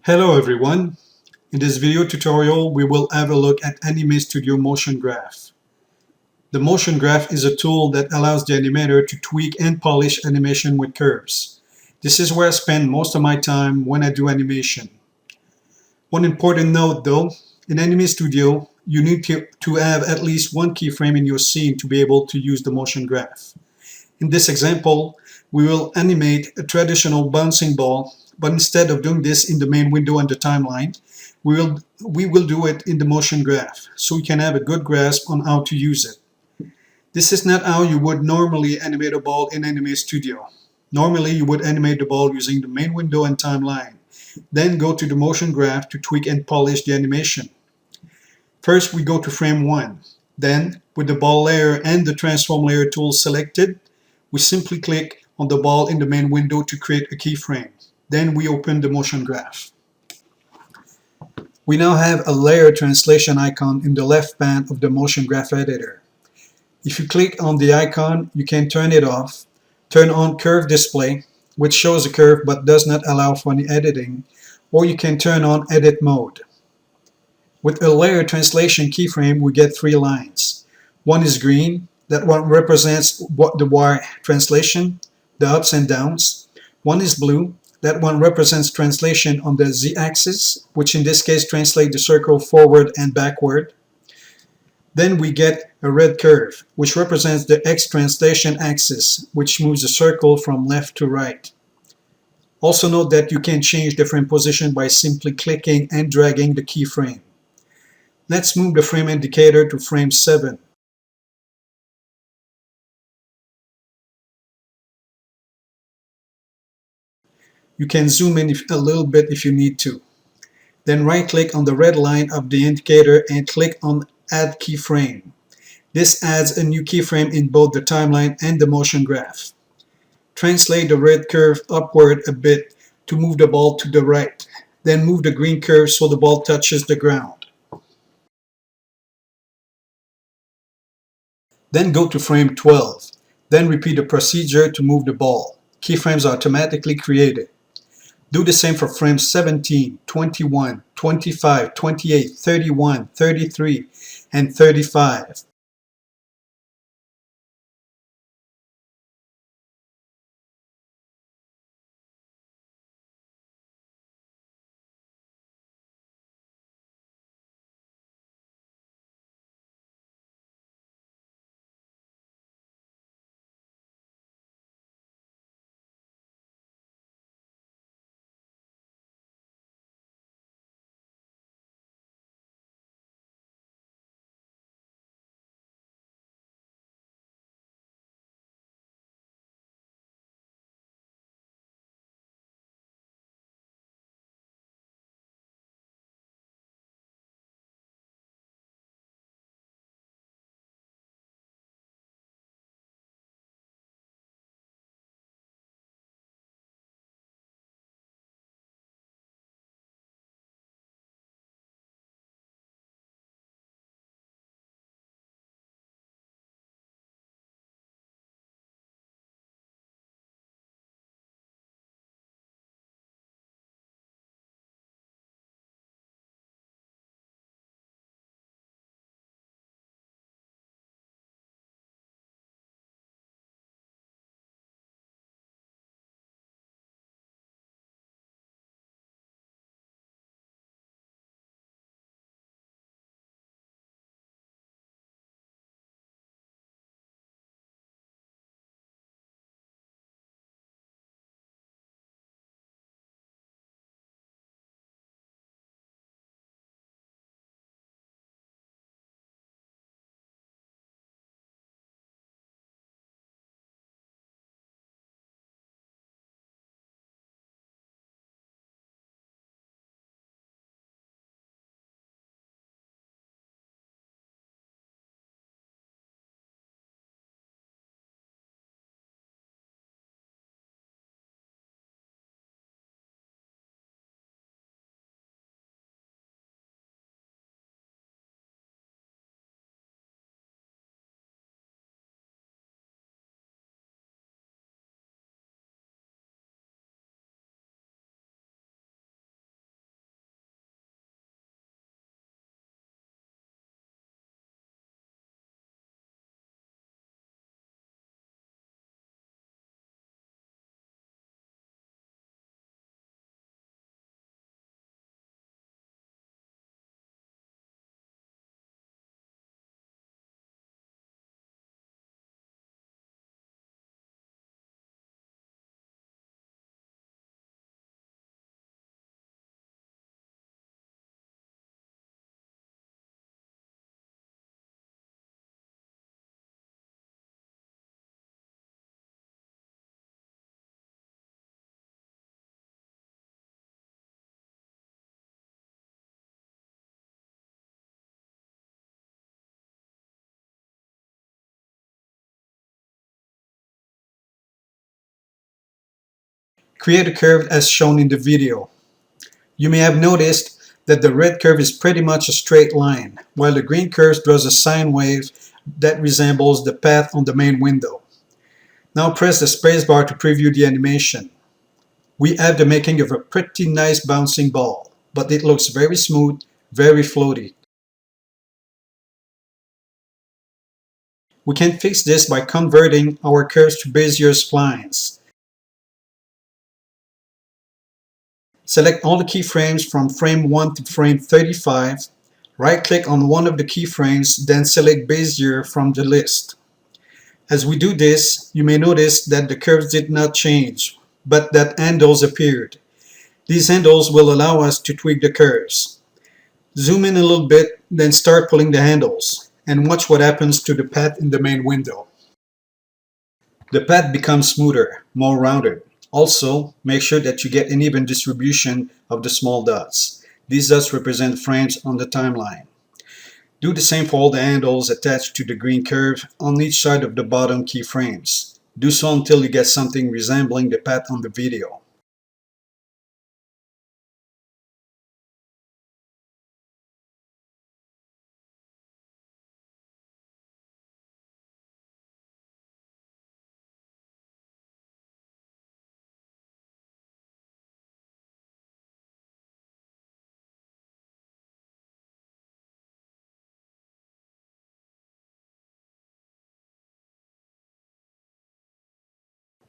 Hello everyone. In this video tutorial, we will have a look at Anime Studio Motion Graph. The Motion Graph is a tool that allows the animator to tweak and polish animation with curves. This is where I spend most of my time when I do animation. One important note though, in Anime Studio, you need to have at least one keyframe in your scene to be able to use the Motion Graph. In this example, we will animate a traditional bouncing ball, but instead of doing this in the main window and the timeline, we will do it in the motion graph, so we can have a good grasp on how to use it. This is not how you would normally animate a ball in Anime Studio. Normally, you would animate the ball using the main window and timeline, then go to the motion graph to tweak and polish the animation. First, we go to frame 1. Then, with the ball layer and the transform layer tool selected, we simply click on the ball in the main window to create a keyframe. Then we open the motion graph. We now have a layer translation icon in the left pane of the motion graph editor. If you click on the icon, you can turn it off, turn on curve display, which shows a curve but does not allow for any editing, or you can turn on edit mode. With a layer translation keyframe, we get 3 lines. One is green, that one represents the Y translation, the ups and downs. One is blue, that one represents translation on the Z-axis, which in this case translates the circle forward and backward. Then we get a red curve, which represents the X translation axis, which moves the circle from left to right. Also note that you can change the frame position by simply clicking and dragging the keyframe. Let's move the frame indicator to frame 7. You can zoom in a little bit if you need to. Then right-click on the red line of the indicator and click on Add Keyframe. This adds a new keyframe in both the timeline and the motion graph. Translate the red curve upward a bit to move the ball to the right. Then move the green curve so the ball touches the ground. Then go to frame 12. Then repeat the procedure to move the ball. Keyframes are automatically created. Do the same for frames 17, 21, 25, 28, 31, 33, and 35. Create a curve as shown in the video. You may have noticed that the red curve is pretty much a straight line, while the green curve draws a sine wave that resembles the path on the main window. Now press the spacebar to preview the animation. We have the making of a pretty nice bouncing ball, but it looks very smooth, very floaty. We can fix this by converting our curves to Bezier splines. Select all the keyframes from frame 1 to frame 35. Right-click on one of the keyframes, then select Bezier from the list. As we do this, you may notice that the curves did not change, but that handles appeared. These handles will allow us to tweak the curves. Zoom in a little bit, then start pulling the handles, and watch what happens to the path in the main window. The path becomes smoother, more rounded. Also, make sure that you get an even distribution of the small dots. These dots represent frames on the timeline. Do the same for all the handles attached to the green curve on each side of the bottom keyframes. Do so until you get something resembling the path on the video.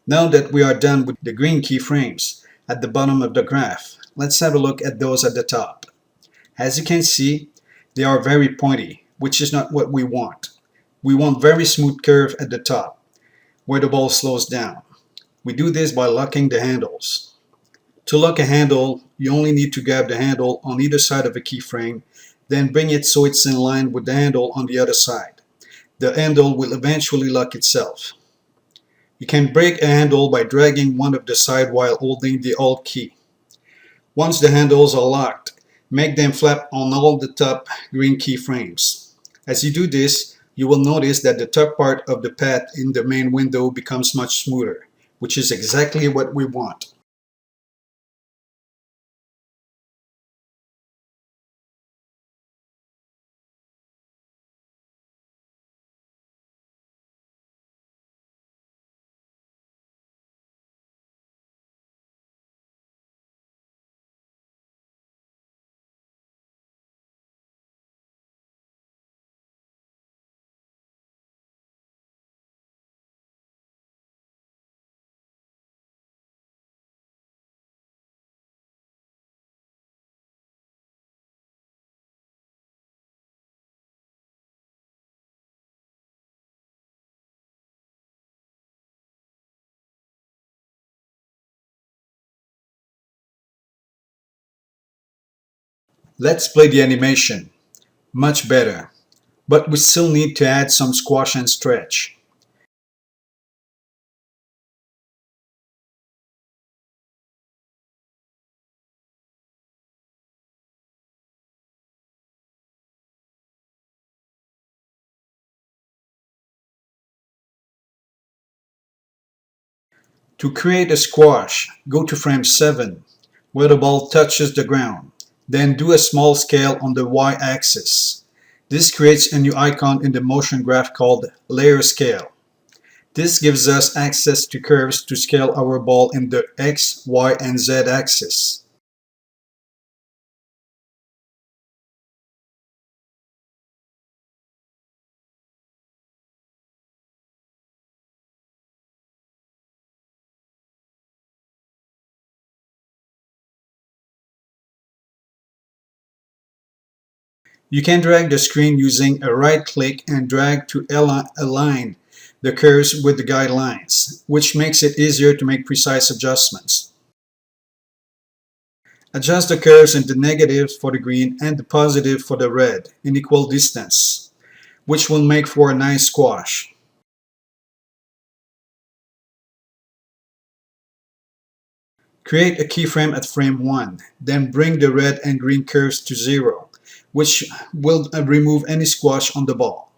Now that we are done with the green keyframes at the bottom of the graph, let's have a look at those at the top. As you can see, they are very pointy, which is not what we want. We want very smooth curve at the top, where the ball slows down. We do this by locking the handles. To lock a handle, you only need to grab the handle on either side of a keyframe, then bring it so it's in line with the handle on the other side. The handle will eventually lock itself. You can break a handle by dragging one of the side while holding the Alt key. Once the handles are locked, make them flap on all the top green keyframes. As you do this, you will notice that the top part of the path in the main window becomes much smoother, which is exactly what we want. Let's play the animation. Much better. But we still need to add some squash and stretch. To create a squash, go to frame 7, where the ball touches the ground. Then do a small scale on the y-axis. This creates a new icon in the motion graph called Layer Scale. This gives us access to curves to scale our ball in the X, Y, and Z axis. You can drag the screen using a right click and drag to align the curves with the guidelines, which makes it easier to make precise adjustments. Adjust the curves in the negative for the green and the positive for the red in equal distance, which will make for a nice squash. Create a keyframe at frame 1, then bring the red and green curves to 0, which will remove any squash on the ball.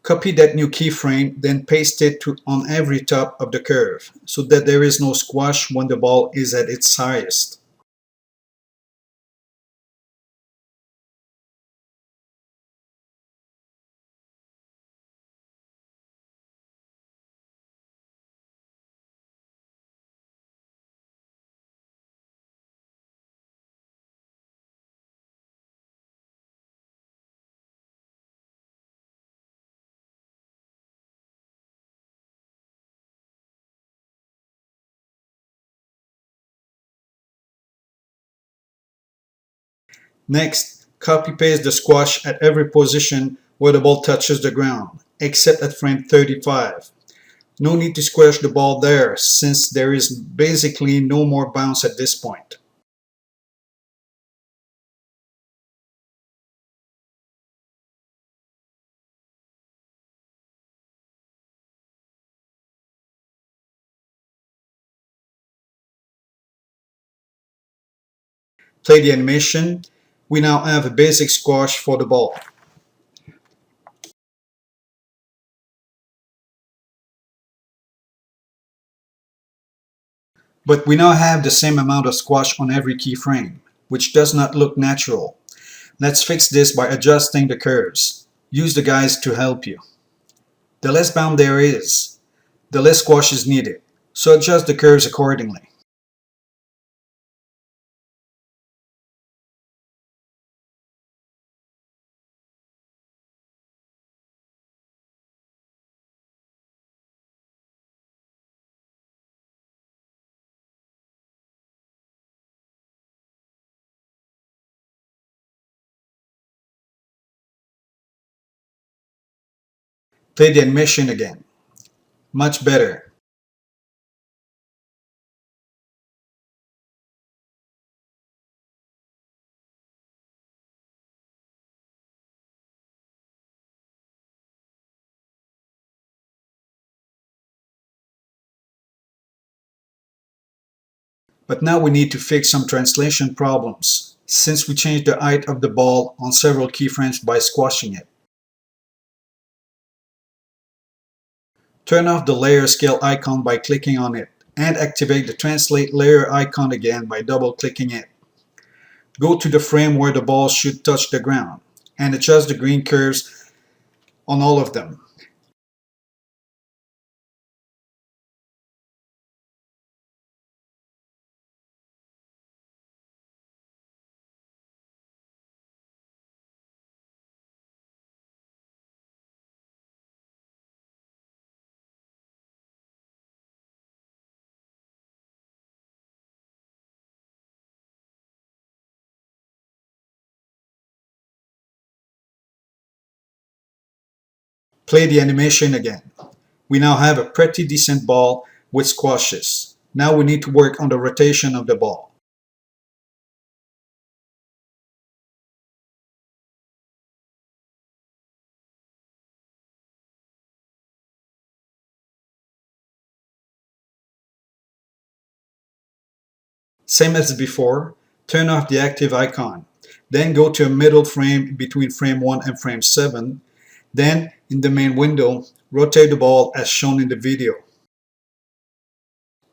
Copy that new keyframe, then paste it on every top of the curve so that there is no squash when the ball is at its highest. Next, copy-paste the squash at every position where the ball touches the ground, except at frame 35. No need to squash the ball there, since there is basically no more bounce at this point. Play the animation. We now have a basic squash for the ball. But we now have the same amount of squash on every keyframe, which does not look natural. Let's fix this by adjusting the curves. Use the guides to help you. The less bound there is, the less squash is needed, so adjust the curves accordingly. Play the animation again. Much better. But now we need to fix some translation problems, since we changed the height of the ball on several keyframes by squashing it. Turn off the layer scale icon by clicking on it, and activate the translate layer icon again by double-clicking it. Go to the frame where the ball should touch the ground, and adjust the green curves on all of them. Play the animation again. We now have a pretty decent ball with squashes. Now we need to work on the rotation of the ball. Same as before, turn off the active icon. Then go to a middle frame between frame 1 and frame 7. Then, in the main window, rotate the ball as shown in the video.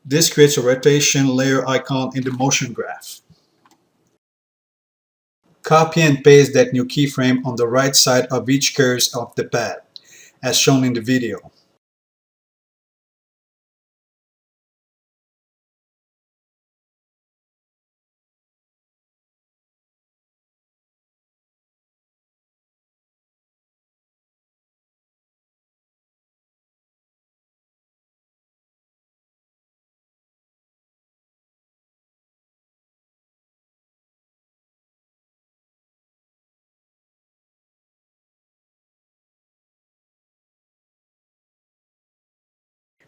This creates a rotation layer icon in the motion graph. Copy and paste that new keyframe on the right side of each curve of the pad, as shown in the video.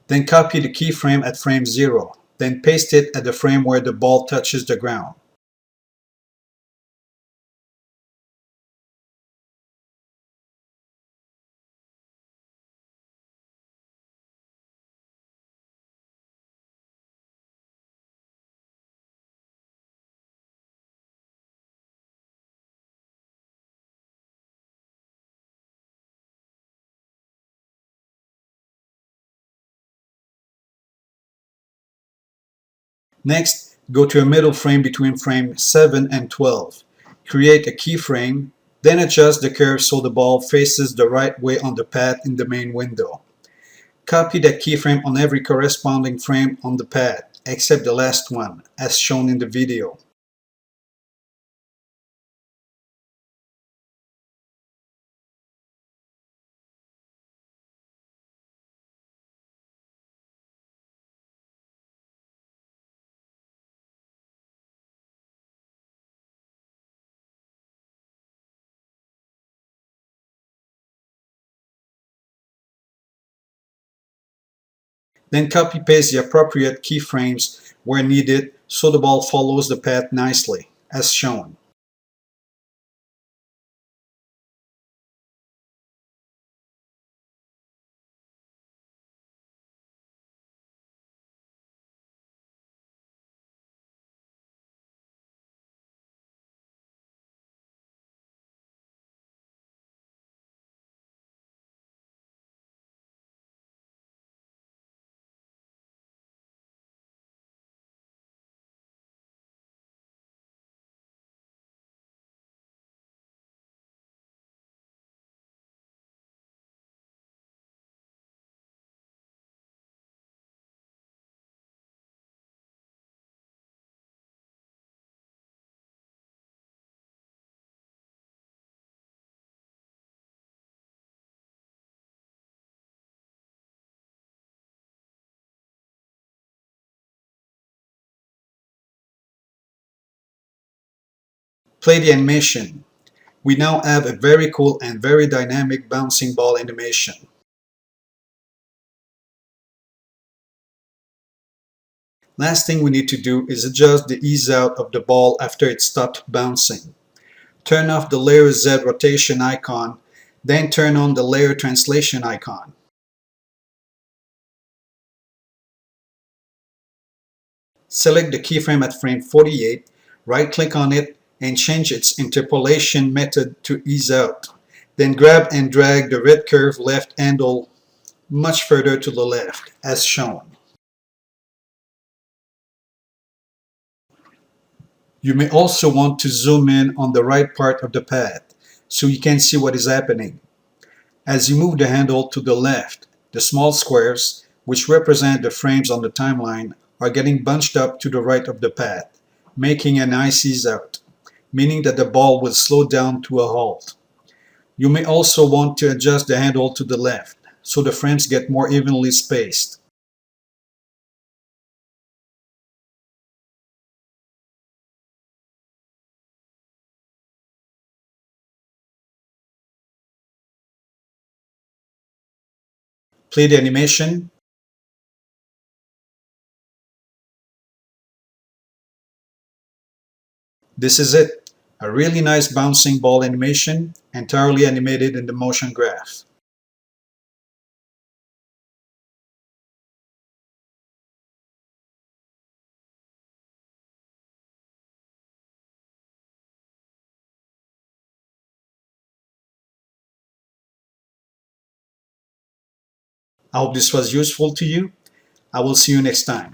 Then copy the keyframe at frame 0, then paste it at the frame where the ball touches the ground. Next, go to a middle frame between frame 7 and 12. Create a keyframe, then adjust the curve so the ball faces the right way on the pad in the main window. Copy that keyframe on every corresponding frame on the pad, except the last one, as shown in the video. Then copy-paste the appropriate keyframes where needed so the ball follows the path nicely, as shown. Play the animation. We now have a very cool and very dynamic bouncing ball animation. Last thing we need to do is adjust the ease out of the ball after it stopped bouncing. Turn off the layer Z rotation icon, then turn on the layer translation icon. Select the keyframe at frame 48, right-click on it, and change its interpolation method to ease out. Then grab and drag the red curve left handle much further to the left, as shown. You may also want to zoom in on the right part of the pad, so you can see what is happening. As you move the handle to the left, the small squares, which represent the frames on the timeline, are getting bunched up to the right of the pad, making a nice ease out, meaning that the ball will slow down to a halt. You may also want to adjust the handle to the left, so the frames get more evenly spaced. Play the animation. This is it. A really nice bouncing ball animation, entirely animated in the motion graph. I hope this was useful to you. I will see you next time.